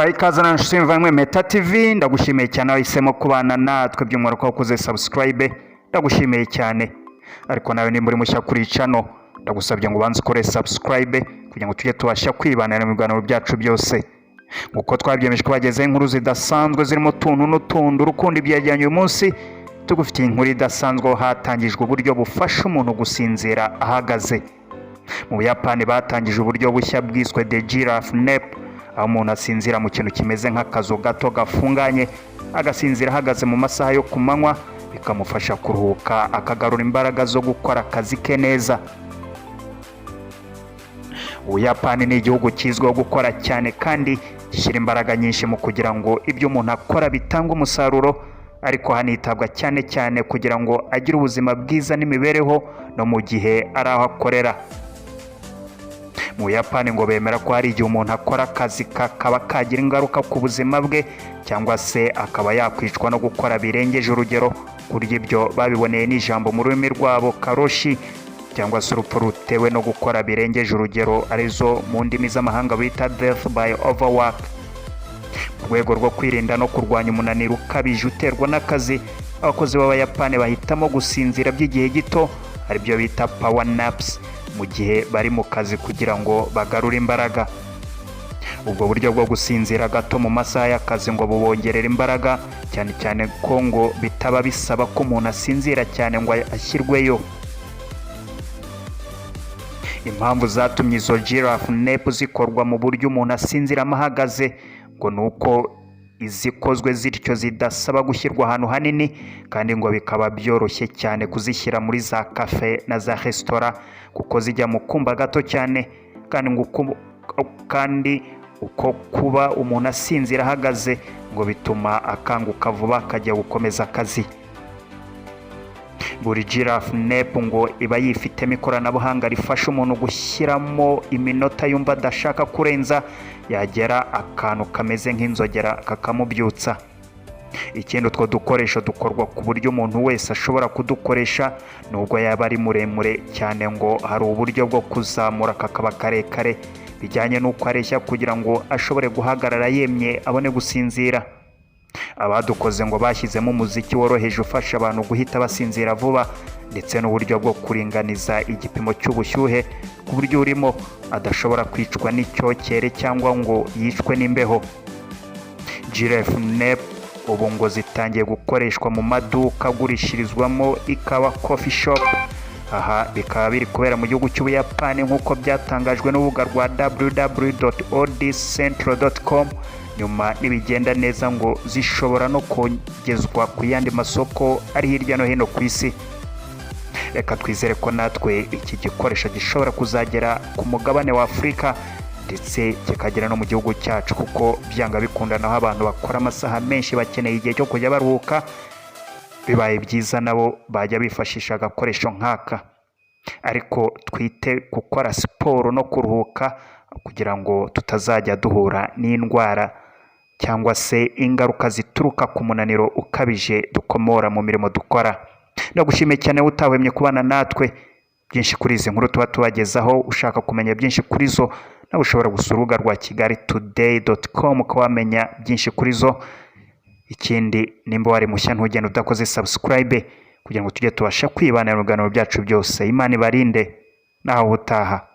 ikaze na nshuti mvanywe Meta TV, ndagushimiye cyane wahisemo kubana natwe by'umwihariko wakoze subscribe, ndagushimiye cyane. Ariko nawe nimba uri mushya kuri channel, ndagusabye ngo ubanze ukore subscribe kugira ngo tujye tubasha kwibanira mu biganiro byacu byose. Nkuko twabyemeje ko bagezeho inkuru zidasanzwe zirimo tuntu n'utundi urukundo ibyajyanye uyu munsi, tugufitiye inkuru idasanzwe hatangijwe uburyo bufasha umuntu gusinzira ahagaze. Mu Buyapani batangije uburyo bushya bwiswe the Giraffenape, aho umuntu asinzira mu kintu kimeze nk'akazu gato gafunganye, agasinzira ahagaze mu masaha yo kumanywa, bikamufasha kuruhuka akagarura imbaraga zo gukora akazi ke neza. Ubuyapani ni igihugu kizwiho gukora cyane kandi gishyira imbaraga nyinshi mu kugira ngo ibyo umuntu akora bitanga umusaruro, ariko hanitabwa cyane cyane kugira ngo agire ubuzima bwiza n'imibereho no mu gihe ari aho akorera. Mu Buyapani ngo bemera ko hari igihe umuntu akora akazi kakaba kagira ingaruka ku buzima bwe, cyangwa se akaba yakwicwa no gukora birengeje urugero. Kuri ibyo babiboneye n'ijambo mu rurimi rwabo karoshi, cyangwa se urupfu rutewe no gukora birengeje urugero, arizo mu ndimi z'amahanga bita death by overwork. Mu rwego rwo kwirinda no kurwanya umunaniro ukabije uterwa n'akazi, abakozi b'Abayapani bahitamo gusinzira by'igihe gito, aribyo bita power naps, mu gihe bari mu kazi kugira ngo bagarure imbaraga. Ubwo buryo bwo gusinzira gato mu masaha y'akazi ngo bubongerera imbaraga, cyane cyane ko ngo bitaba bisaba ko umuntu asinzira cyane ngo ashyirweyo. Impamvu zatumye izo Giraffenape zikorwa mu buryo umuntu asinziramo ahagaze ngo nuko izikozwe zityo zidasaba gushyirwa ahantu hanini, kandi ngo bikaba byoroshye cyane kuzishyira muri za cafe na za resitora kuko zijya mu kumba gato cyane, kandi uko kuba umuntu asinzira ahagaze ngo bituma akanguka vuba akajya gukomeza akazi. Buri Giraffenape ngo iba yifitemo ikoranabuhanga rifasha umuntu gushyiramo iminota yumva adashaka kurenza, yagera akantu kameze nk'inzogera kakamubyutsa. Ikindi utwo dukoresho dukorwa ku buryo umuntu wese ashobora kudukoresha, nubwo yaba ari muremure cyane, ngo hari uburyo bwo kuzamura kakaba karekare bijyanye n'uko areshya kugira ngo ashobore guhagarara yemye abone gusinzira. Abadukoze ngo bashyizemo umuziki woroheje ufasha abantu guhita basinzira vuba, ndetse n'uburyo bwo kuringaniza igipimo cy'ubushyuhe ku buryo urimo adashobora kwicwa n'icyokere cyangwa ngo yicwe n'imbeho. Giraffenape ubu ngo zitangiye gukoreshwa mu maduka agurishirizwamo ikawa coffee shop. Aha bikaba biri kubera mu gihugu cy'Ubuyapani nk'uko byatangajwe n'urubuga rwa www.odcentral.com. Nyuma nibigenda neza ngo zishobora no kongezwa ku yandi masoko ari hirya no hino ku isi. Reka twizere ko natwe iki gikoresho gishobora kuzagera ku mugabane wa Afurika ndetse kikagera no mu gihugu cyacu, kuko byanga bikunda naho abantu bakora amasaha menshi bakeneye igihe cyo kujya baruhuka. Bibaye byiza nabo bajya bifashisha agakoresho nk'aka, ariko twite gukora siporo no kuruhuka kugira ngo tutazajya duhura n'indwara cyangwa se ingaruka zituruka ku munaniro ukabije dukomora mu mirimo dukora. Ndagushimiye cyane utahwemye kubana natwe. Byinshi kuri izi nkuru tuba tubagezaho, ushaka kumenya byinshi kuri zo nawe ushobora gusura urubuga rwa kigalitoday.com ukabamenya byinshi kuri zo. Ikindi, nimba wari mushya ntugende udakoze subscribe kugira ngo tujye tubasha kwibanira mu biganiro byacu byose. Imana ibarinde naho utaha.